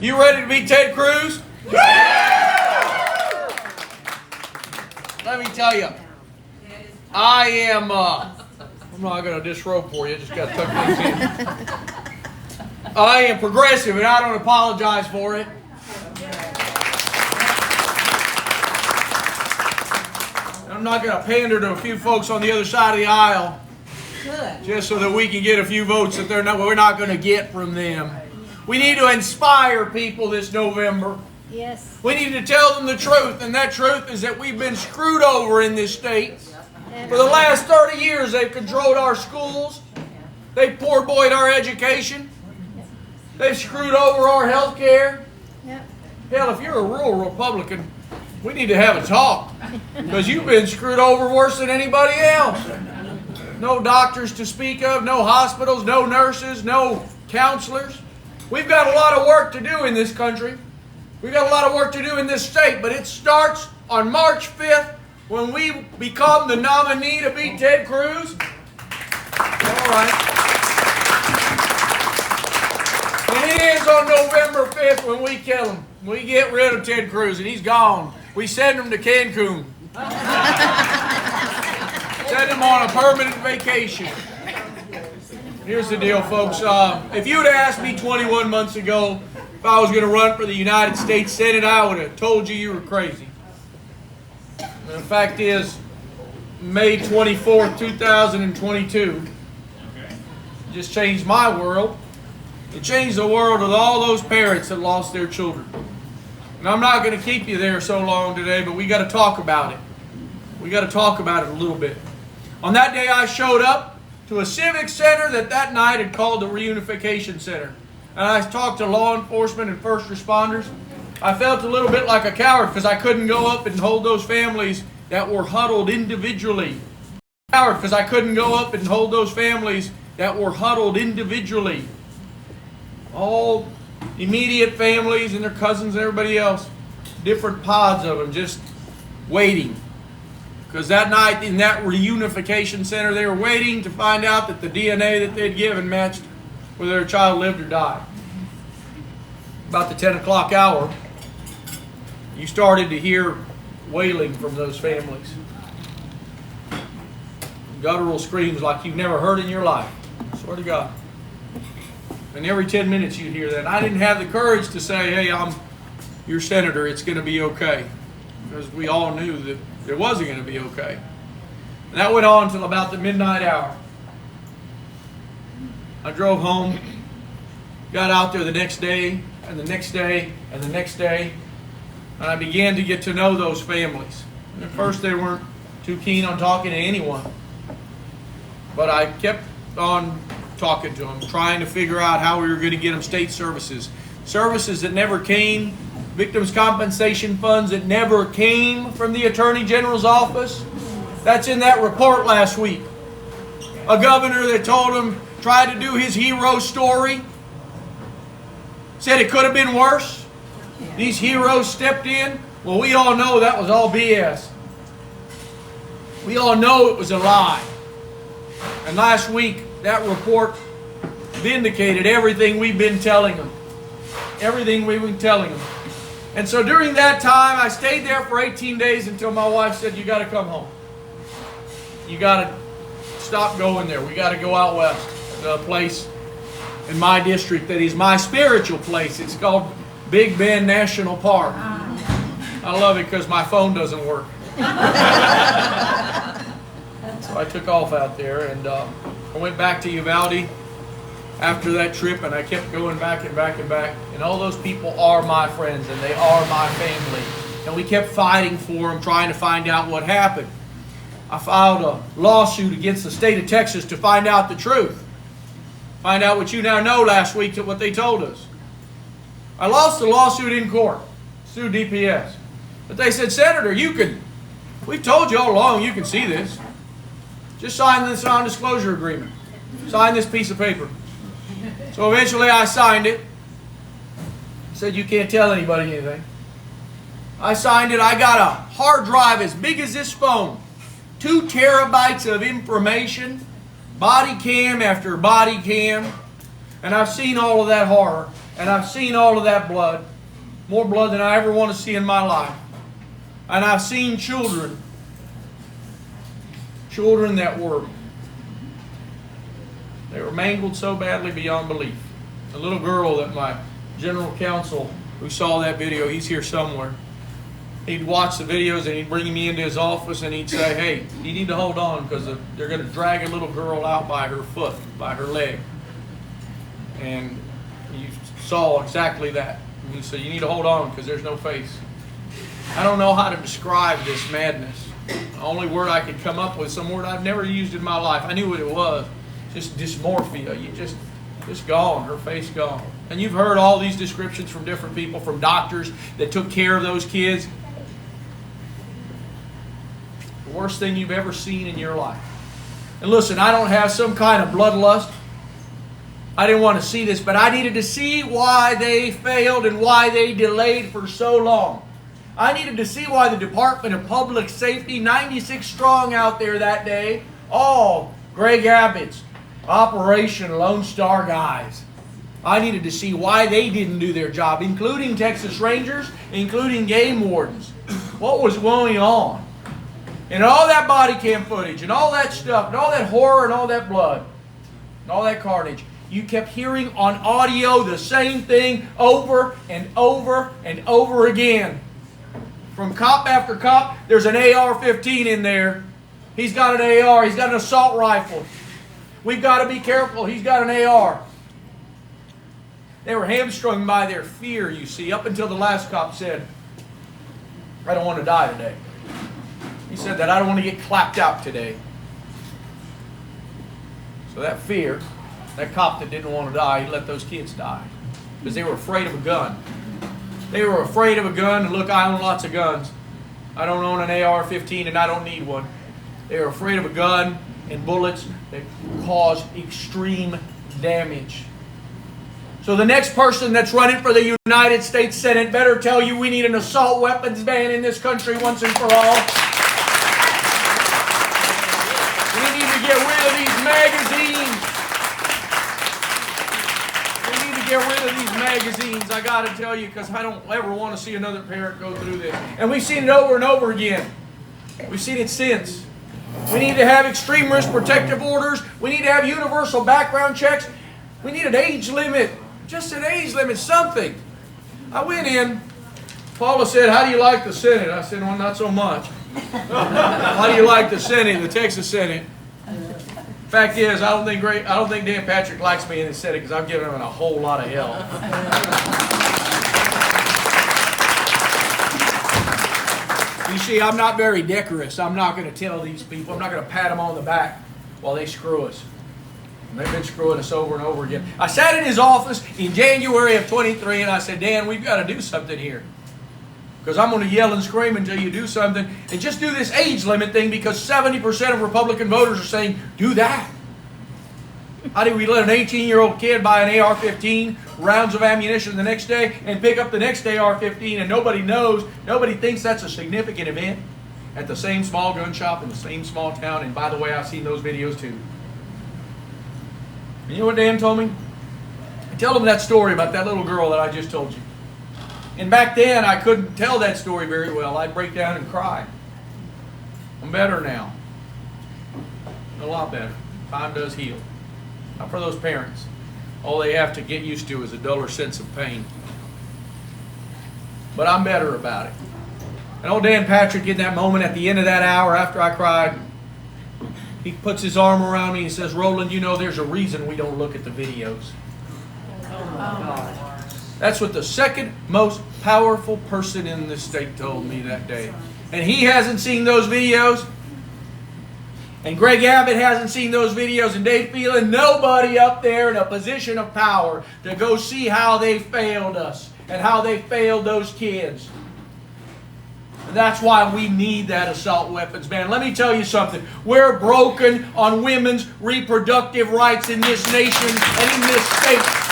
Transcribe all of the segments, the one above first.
You ready to beat Ted Cruz? Yeah! Let me tell you, I am, I'm not going to disrobe for you, just got to tuck things in. I am progressive and I don't apologize for it. I'm not going to pander to a few folks on the other side of the aisle just so that we can get a few votes that we're not going to get from them. We need to inspire people this November. Yes. We need to tell them the truth, and that truth is that we've been screwed over in this state. For the last 30 years, they've controlled our schools. They've poor-boyed our education. They've screwed over our health care. Hell, if you're a rural Republican, we need to have a talk, because you've been screwed over worse than anybody else. No doctors to speak of, no hospitals, no nurses, no counselors. We've got a lot of work to do in this country. We've got a lot of work to do in this state, but it starts on March 5th when we become the nominee to beat Ted Cruz. All right. And it ends on November 5th when we kill him. We get rid of Ted Cruz, and he's gone. We send him to Cancun. Send him on a permanent vacation. Here's the deal, folks. If you would have asked me 21 months ago if I was going to run for the United States Senate, I would have told you were crazy. And the fact is, May 24th, 2022 just changed my world. It changed the world of all those parents that lost their children. And I'm not going to keep you there so long today, but we got to talk about it. We got to talk about it a little bit. On that day, I showed up to a civic center that night had called the Reunification Center. And I talked to law enforcement and first responders. I felt a little bit like a coward because I couldn't go up and hold those families that were huddled individually. Because I couldn't go up and hold those families that were huddled individually. All immediate families and their cousins and everybody else. Different pods of them just waiting. Because that night in that reunification center, they were waiting to find out that the DNA that they'd given matched whether their child lived or died. About the 10 o'clock hour, you started to hear wailing from those families. Guttural screams like you've never heard in your life. I swear to God. And every 10 minutes you'd hear that. And I didn't have the courage to say, hey, I'm your senator, it's going to be okay. Because we all knew that it wasn't going to be okay. And that went on until about the midnight hour. I drove home, got out there the next day, and the next day, and the next day, and I began to get to know those families. And at first they weren't too keen on talking to anyone. But I kept on talking to them, trying to figure out how we were going to get them state services. Services that never came. Victims' compensation funds that never came from the Attorney General's office. That's in that report last week. A governor that told him, tried to do his hero story, said it could have been worse. These heroes stepped in. Well, we all know that was all BS. We all know it was a lie. And last week, that report vindicated everything we've been telling them. Everything we've been telling them. And so during that time, I stayed there for 18 days until my wife said, you got to come home. You got to stop going there. We got to go out west. The place in my district that is my spiritual place. It's called Big Bend National Park. I love it because my phone doesn't work. So I took off out there and I went back to Uvalde after that trip, and I kept going back and back and back. And all those people are my friends, and they are my family. And we kept fighting for them, trying to find out what happened. I filed a lawsuit against the state of Texas to find out the truth. Find out what you now know last week, what they told us. I lost the lawsuit in court, sued DPS. But they said, Senator, we've told you all along you can see this. Just sign this non-disclosure agreement. Sign this piece of paper. So eventually I signed it. Said you can't tell anybody anything. I signed it. I got a hard drive as big as this phone. 2 terabytes of information. Body cam after body cam. And I've seen all of that horror. And I've seen all of that blood. More blood than I ever want to see in my life. And I've seen children that were mangled so badly beyond belief. A little girl that my general counsel who saw that video, he's here somewhere. He'd watch the videos and he'd bring me into his office and he'd say, hey, you need to hold on because they're going to drag a little girl out by her foot, by her leg. And you saw exactly that. And he said, you need to hold on because there's no face. I don't know how to describe this madness. The only word I could come up with, some word I've never used in my life. I knew what it was. Just dysmorphia. You just gone. Her face gone. And you've heard all these descriptions from different people, from doctors that took care of those kids. The worst thing you've ever seen in your life. And listen, I don't have some kind of bloodlust. I didn't want to see this, but I needed to see why they failed and why they delayed for so long. I needed to see why the Department of Public Safety, 96 strong out there that day, all Greg Abbott's Operation Lone Star guys. I needed to see why they didn't do their job, including Texas Rangers, including game wardens. What was going on? And all that body cam footage and all that stuff and all that horror and all that blood and all that carnage. You kept hearing on audio the same thing over and over and over again. From cop after cop, there's an AR-15 in there. He's got an AR. He's got an assault rifle. We've got to be careful. He's got an AR. They were hamstrung by their fear, you see, up until the last cop said, I don't want to die today. He said that I don't want to get clapped out today. So that fear, that cop that didn't want to die, he let those kids die. Because they were afraid of a gun. They were afraid of a gun. And look, I own lots of guns. I don't own an AR-15 and I don't need one. They were afraid of a gun and bullets that cause extreme damage. So the next person that's running for the United States Senate better tell you we need an assault weapons ban in this country once and for all. We need to get rid of these magazines. We need to get rid of these magazines, I got to tell you, because I don't ever want to see another parent go through this. And we've seen it over and over again. We've seen it since. We need to have extreme risk protective orders. We need to have universal background checks. We need an age limit. Just an age limit, something. I went in. Paula said, how do you like the Senate? I said, well, not so much. How do you like the Senate, the Texas Senate? Fact is, I don't think Dan Patrick likes me in the Senate because I've given him a whole lot of hell. You see, I'm not very decorous. I'm not going to tell these people. I'm not going to pat them on the back while they screw us. They've been screwing us over and over again. I sat in his office in January of 23 and I said, Dan, we've got to do something here. Because I'm going to yell and scream until you do something. And just do this age limit thing because 70% of Republican voters are saying, do that. How do we let an 18-year-old kid buy an AR-15, rounds of ammunition the next day, and pick up the next AR-15 and nobody knows, nobody thinks that's a significant event at the same small gun shop in the same small town. And by the way, I've seen those videos too. And you know what Dan told me? I tell him that story about that little girl that I just told you. And back then, I couldn't tell that story very well. I'd break down and cry. I'm better now. A lot better. Time does heal. Not for those parents. All they have to get used to is a duller sense of pain. But I'm better about it. And old Dan Patrick, in that moment, at the end of that hour after I cried, he puts his arm around me and says, Roland, you know there's a reason we don't look at the videos. That's what the second most powerful person in this state told me that day. And he hasn't seen those videos. And Greg Abbott hasn't seen those videos. And Dave Phelan, nobody up there in a position of power to go see how they failed us and how they failed those kids. And that's why we need that assault weapons ban. Let me tell you something. We're broken on women's reproductive rights in this nation and in this state.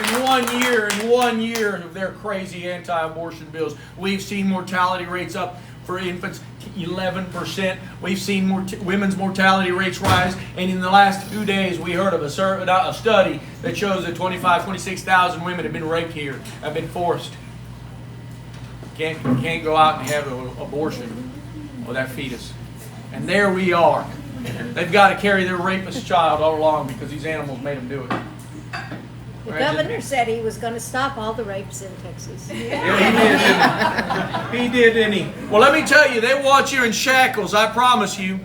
In one year of their crazy anti-abortion bills, we've seen mortality rates up for infants, 11%. We've seen women's mortality rates rise, and in the last few days we heard of a study that shows that 26,000 women have been raped here, have been forced. Can't go out and have an abortion with that fetus. And there we are. They've got to carry their rapist child all along because these animals made them do it. The governor said he was going to stop all the rapes in Texas. Yeah, he did, didn't he? Well, let me tell you, they want you in shackles, I promise you.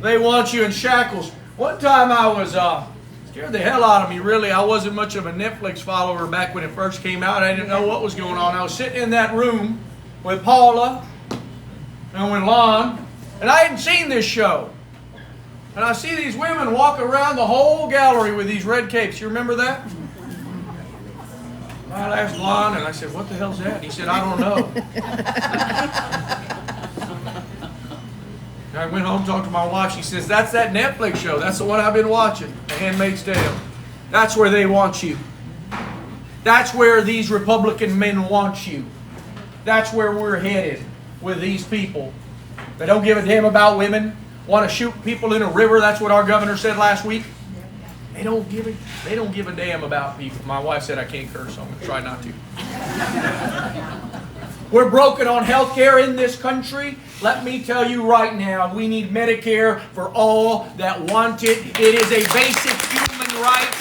They want you in shackles. One time I was, scared the hell out of me, really. I wasn't much of a Netflix follower back when it first came out. I didn't know what was going on. I was sitting in that room with Paula and with Lon, and I hadn't seen this show. And I see these women walk around the whole gallery with these red capes. You remember that? I asked Lon, and I said, "What the hell's that?" And he said, "I don't know." And I went home, talked to my wife. She says, "That's that Netflix show. That's the one I've been watching, The Handmaid's Tale." That's where they want you. That's where these Republican men want you. That's where we're headed with these people. They don't give a damn about women. Want to shoot people in a river. That's what our governor said last week. They don't give a damn about people. My wife said I can't curse, so I'm going to try not to. We're broken on health care in this country. Let me tell you right now, we need Medicare for all that want it. It is a basic human right.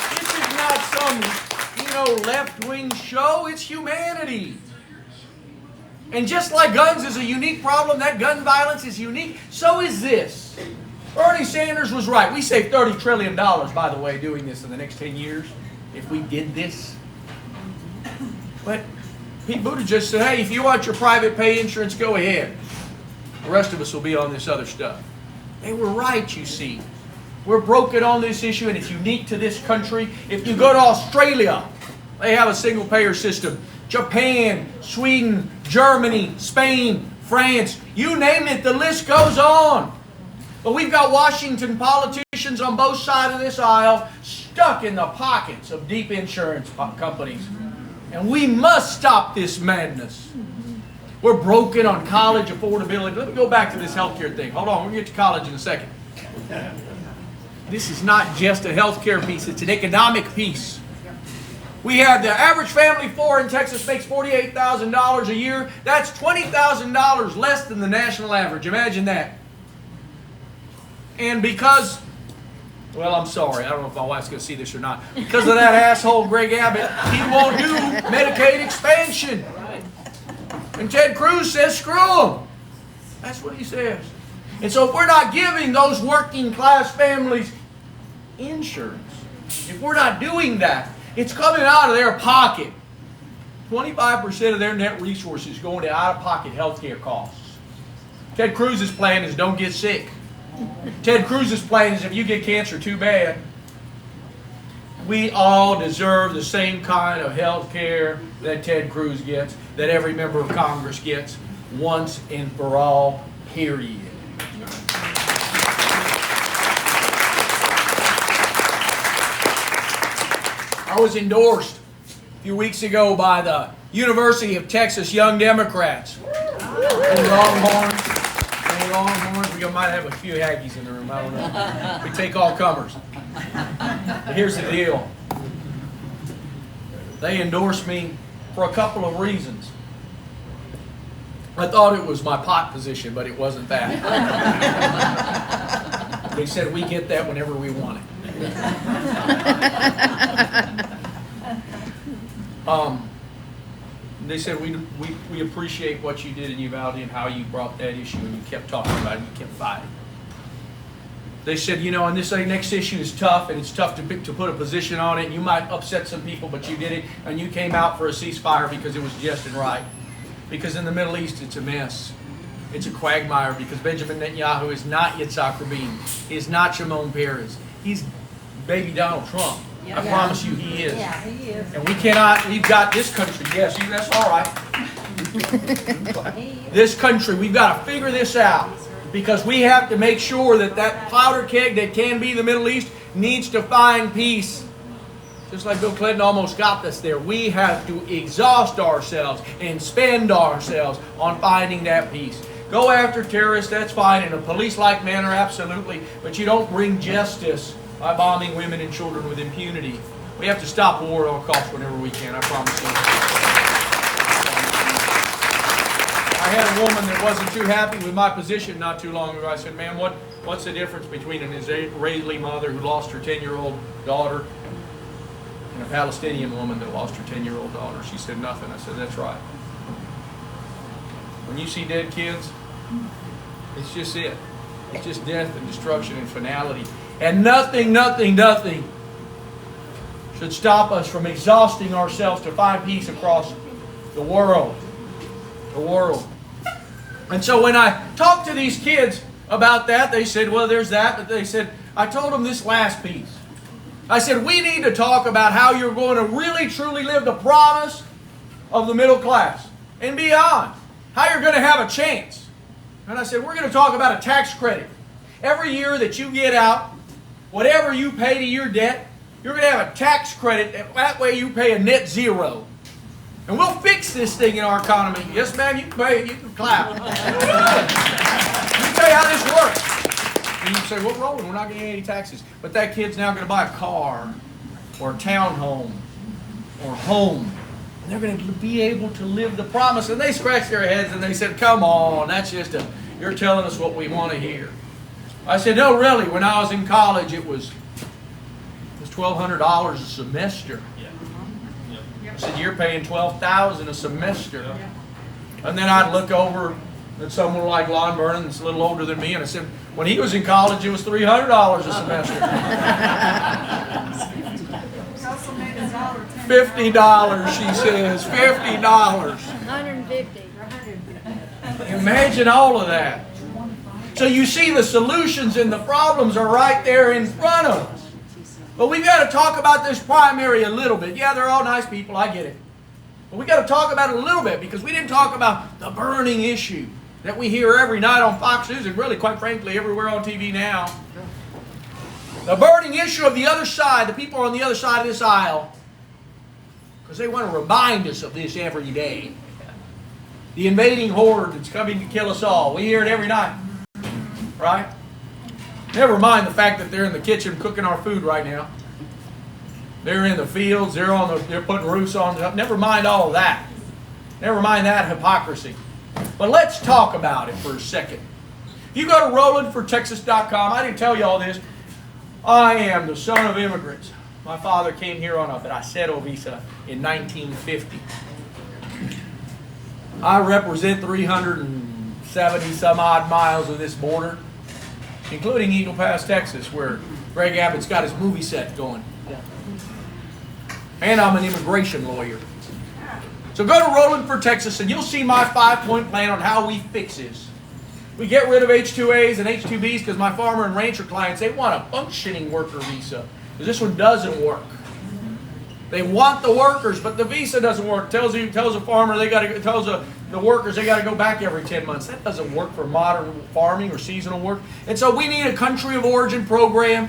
This is not some, left-wing show. It's humanity. And just like guns is a unique problem, that gun violence is unique, so is this. Bernie Sanders was right. We saved $30 trillion, by the way, doing this in the next 10 years, if we did this. But Pete Buttigieg said, "Hey, if you want your private pay insurance, go ahead. The rest of us will be on this other stuff." They were right, you see. We're broken on this issue, and it's unique to this country. If you go to Australia, they have a single-payer system. Japan, Sweden, Germany, Spain, France, you name it, the list goes on. But we've got Washington politicians on both sides of this aisle stuck in the pockets of deep insurance companies. And we must stop this madness. We're broken on college affordability. Let me go back to this healthcare thing. Hold on, we're going to get to college in a second. This is not just a healthcare piece, it's an economic piece. We have the average family of four in Texas makes $48,000 a year. That's $20,000 less than the national average. Imagine that. And because, well, I'm sorry, I don't know if my wife's going to see this or not. Because of that asshole Greg Abbott, he won't do Medicaid expansion. And Ted Cruz says, screw him. That's what he says. And so if we're not giving those working class families insurance, if we're not doing that, it's coming out of their pocket. 25% of their net resources going to out-of-pocket health care costs. Ted Cruz's plan is don't get sick. Ted Cruz's plan is if you get cancer, too bad. We all deserve the same kind of health care that Ted Cruz gets, that every member of Congress gets, once and for all, period. I was endorsed a few weeks ago by the University of Texas Young Democrats. And Longhorns. We might have a few Aggies in the room. I don't know. We take all comers. But here's the deal. They endorsed me for a couple of reasons. I thought it was my pot position, but it wasn't that. They said we get that whenever we want it. They said we appreciate what you did in Uvalde and how you brought that issue and you kept talking about it and you kept fighting. They said, and this next issue is tough and it's tough to put a position on it and you might upset some people, but you did it and you came out for a ceasefire because it was just and right. Because in the Middle East it's a mess. It's a quagmire because Benjamin Netanyahu is not Yitzhak Rabin. He is not Shimon Peres. He's baby Donald Trump. I promise you he is. Yeah, he is. And we've got this country. Yes, that's all right. This country, we've got to figure this out. Because we have to make sure that powder keg that can be the Middle East needs to find peace. Just like Bill Clinton almost got us there. We have to exhaust ourselves and spend ourselves on finding that peace. Go after terrorists, that's fine, in a police-like manner, absolutely. But you don't bring justice by bombing women and children with impunity. We have to stop war at all costs whenever we can, I promise you. I had a woman that wasn't too happy with my position not too long ago. I said, "Man, what's the difference between an Israeli mother who lost her 10-year-old daughter and a Palestinian woman that lost her 10-year-old daughter?" She said, "Nothing." I said, "That's right. When you see dead kids, it's just it. It's just death and destruction and finality. And nothing should stop us from exhausting ourselves to find peace across the world. The world." And so when I talked to these kids about that, they said, "Well, there's that." But they said, I told them this last piece. I said, "We need to talk about how you're going to really, truly live the promise of the middle class and beyond. How you're going to have a chance." And I said, "We're going to talk about a tax credit. Every year that you get out, whatever you pay to your debt, you're going to have a tax credit. That way you pay a net zero. And we'll fix this thing in our economy." Yes, ma'am, you can pay it. You can clap. Let me tell you how this works. And you say, "Well, Roland, we're not going to get any taxes." But that kid's now going to buy a car or a townhome or a home. And they're going to be able to live the promise. And they scratched their heads and they said, "Come on, that's just you're telling us what we want to hear." I said, "No, really, when I was in college, it was $1,200 a semester." I said, "You're paying $12,000 a semester." And then I'd look over at someone like Lon Vernon that's a little older than me, and I said, when he was in college, it was $300 a semester. $50, she says. $50. $150. Imagine all of that. So you see, the solutions and the problems are right there in front of us. But we've got to talk about this primary a little bit. Yeah, they're all nice people, I get it. But we've got to talk about it a little bit, because we didn't talk about the burning issue that we hear every night on Fox News and really, quite frankly, everywhere on TV now. The burning issue of the other side, the people on the other side of this aisle, because they want to remind us of this every day. The invading horde that's coming to kill us all. We hear it every night. Right? Never mind the fact that they're in the kitchen cooking our food right now. They're in the fields. They're putting roofs on. Never mind all of that. Never mind that hypocrisy. But let's talk about it for a second. If you go to RolandForTexas.com, I didn't tell you all this. I am the son of immigrants. My father came here on a Bracero visa in 1950. I represent 370 some odd miles of this border, including Eagle Pass, Texas, where Greg Abbott's got his movie set going. And I'm an immigration lawyer. So go to Roland for Texas and you'll see my 5-point plan on how we fix this. We get rid of H-2As and H-2Bs because my farmer and rancher clients, they want a functioning worker visa. Because this one doesn't work. They want the workers, but the visa doesn't work. Tells a farmer tells the workers they got to go back every 10 months. That doesn't work for modern farming or seasonal work. And so we need a country of origin program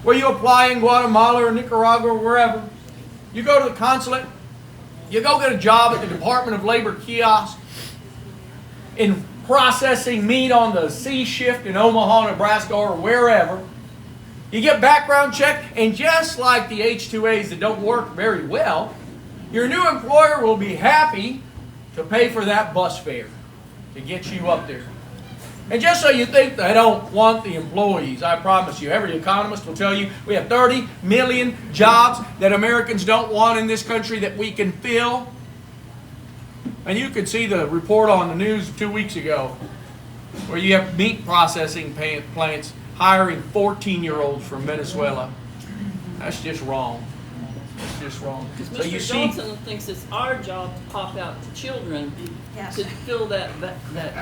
where you apply in Guatemala or Nicaragua or wherever. You go to the consulate. You go get a job at the Department of Labor kiosk in processing meat on the C shift in Omaha, Nebraska, or wherever. You get background check, and just like the H-2As that don't work very well, your new employer will be happy to pay for that bus fare to get you up there. And just so you think they don't want the employees, I promise you, every economist will tell you we have 30 million jobs that Americans don't want in this country that we can fill. And you could see the report on the news 2 weeks ago where you have meat processing plants hiring 14-year-olds from Venezuela. That's just wrong. That's just wrong. So Mr. Johnson thinks it's our job to pop out to children to fill that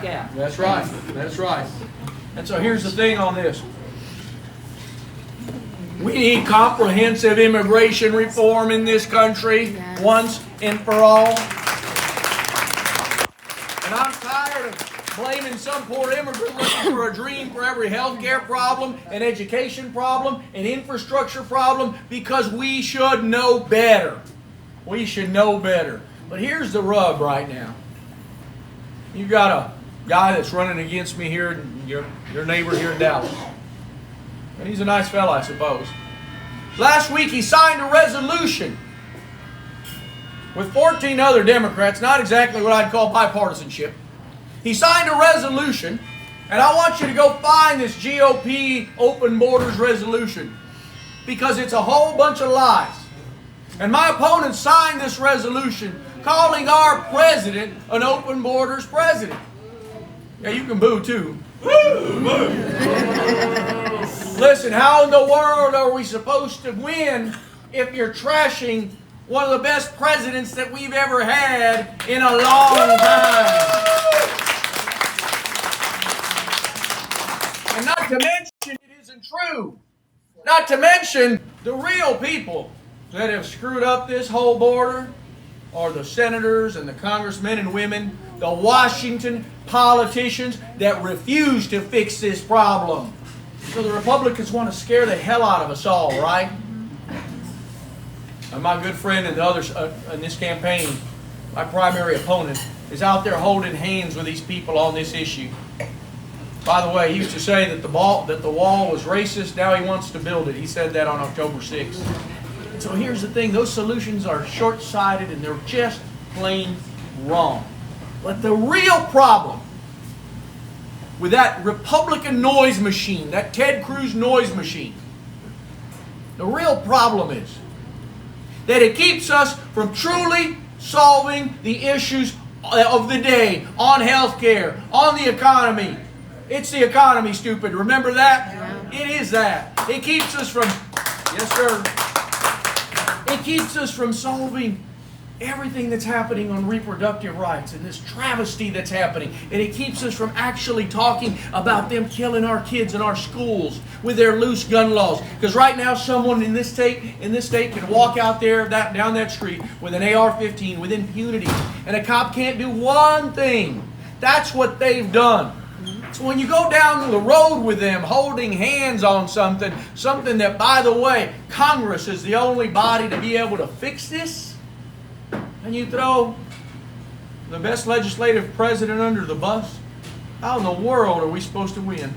gap. That's right. That's right. And so here's the thing on this. We need comprehensive immigration reform in this country once and for all. And I'm tired of blaming some poor immigrant looking for a dream for every health care problem, an education problem, an infrastructure problem, because we should know better. We should know better. But here's the rub right now. You've got a guy that's running against me here, your neighbor here in Dallas. And he's a nice fella, I suppose. Last week he signed a resolution with 14 other Democrats, not exactly what I'd call bipartisanship. He signed a resolution, and I want you to go find this GOP open borders resolution, because it's a whole bunch of lies. And my opponent signed this resolution calling our president an open borders president. Yeah, you can boo too. Listen, how in the world are we supposed to win if you're trashing one of the best presidents that we've ever had in a long time? And not to mention, it isn't true. Not to mention, the real people that have screwed up this whole border are the senators and the congressmen and women, the Washington politicians that refuse to fix this problem. So the Republicans want to scare the hell out of us all, right? And my good friend and the others in this campaign, my primary opponent, is out there holding hands with these people on this issue. By the way, he used to say that the wall was racist. Now he wants to build it. He said that on October 6th. And so here's the thing. Those solutions are short-sighted and they're just plain wrong. But the real problem with that Republican noise machine, that Ted Cruz noise machine, the real problem is that it keeps us from truly solving the issues of the day on health care, on the economy. It's the economy, stupid. Remember that? Yeah. It is that. It keeps us from, yes sir, it keeps us from solving everything that's happening on reproductive rights and this travesty that's happening. And it keeps us from actually talking about them killing our kids in our schools with their loose gun laws. Because right now someone in this state can walk out there down that street with an AR-15 with impunity. And a cop can't do one thing. That's what they've done. So when you go down the road with them holding hands on something that, by the way, Congress is the only body to be able to fix this, and you throw the best legislative president under the bus, how in the world are we supposed to win?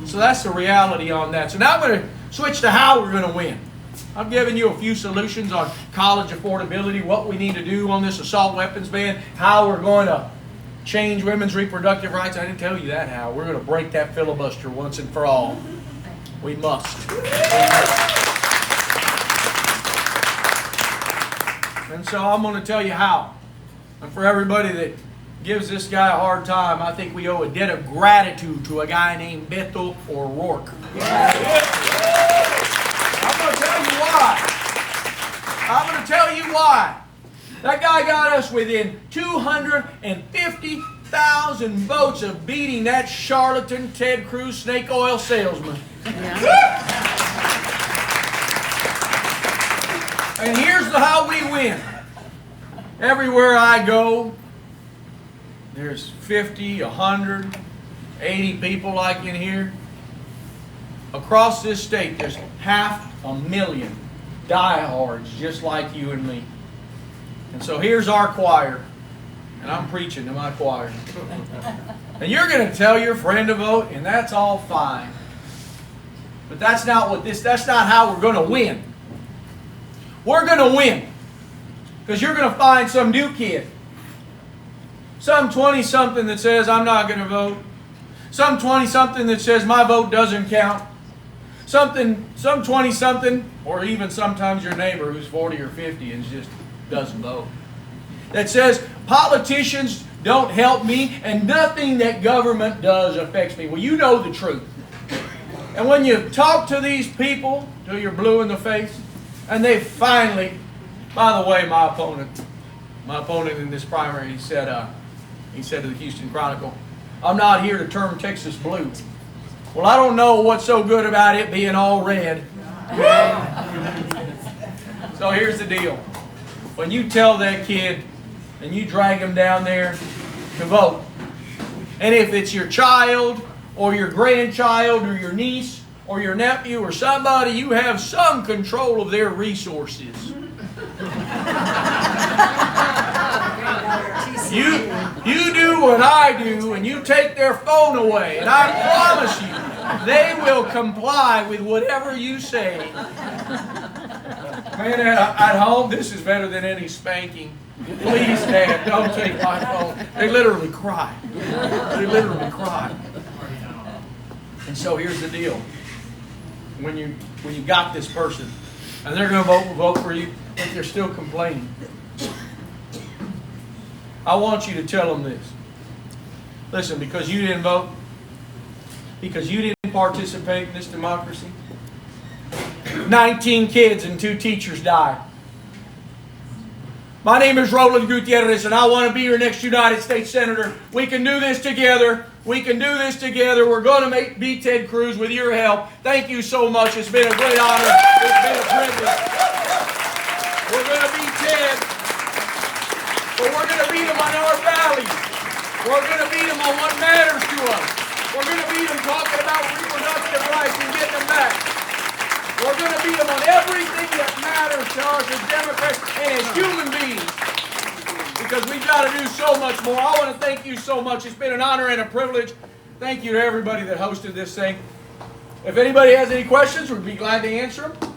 So that's the reality on that. So now I'm going to switch to how we're going to win. I've given you a few solutions on college affordability, what we need to do on this assault weapons ban, how we're going to change women's reproductive rights. I didn't tell you that how. We're going to break that filibuster once and for all. We must. And so I'm going to tell you how. And for everybody that gives this guy a hard time, I think we owe a debt of gratitude to a guy named Beto O'Rourke. I'm going to tell you why. I'm going to tell you why. That guy got us within 250,000 votes of beating that charlatan Ted Cruz snake oil salesman. Yeah. And here's how we win. Everywhere I go, there's 50, 100, 80 people like in here. Across this state, there's 500,000 diehards just like you and me. And so here's our choir, and I'm preaching to my choir. And you're going to tell your friend to vote, and that's all fine. But that's not how we're going to win. We're going to win because you're going to find some new kid, some 20-something that says, I'm not going to vote, some 20-something that says, my vote doesn't count, some 20-something, or even sometimes your neighbor who's 40 or 50 and just doesn't vote, that says politicians don't help me and nothing that government does affects me. Well, you know the truth. And when you talk to these people till you're blue in the face, and they finally, by the way, my opponent in this primary, he said to the Houston Chronicle, I'm not here to turn Texas blue. Well, I don't know what's so good about it being all red. So here's the deal. When you tell that kid and you drag him down there to vote, And if it's your child or your grandchild or your niece or your nephew or somebody, you have some control of their resources. You do what I do, and you take their phone away, and I promise you, they will comply with whatever you say. Man, at home, this is better than any spanking. Please, Dad, don't take my phone. They literally cry. They literally cry. And so here's the deal. When you got this person, and they're going to vote for you, if they're still complaining, I want you to tell them this. Listen, because you didn't vote, because you didn't participate in this democracy, 19 kids and 2 teachers died. My name is Roland Gutierrez, and I want to be your next United States Senator. We can do this together. We can do this together. We're going to beat Ted Cruz with your help. Thank you so much. It's been a great honor. It's been a privilege. We're going to beat Ted, but we're going to beat him on our values. We're going to beat him on what matters to us. We're going to beat him talking about reproductive rights and getting them back. We're going to beat them on everything that matters to us as Democrats and as human beings. Because we've got to do so much more. I want to thank you so much. It's been an honor and a privilege. Thank you to everybody that hosted this thing. If anybody has any questions, we'd be glad to answer them.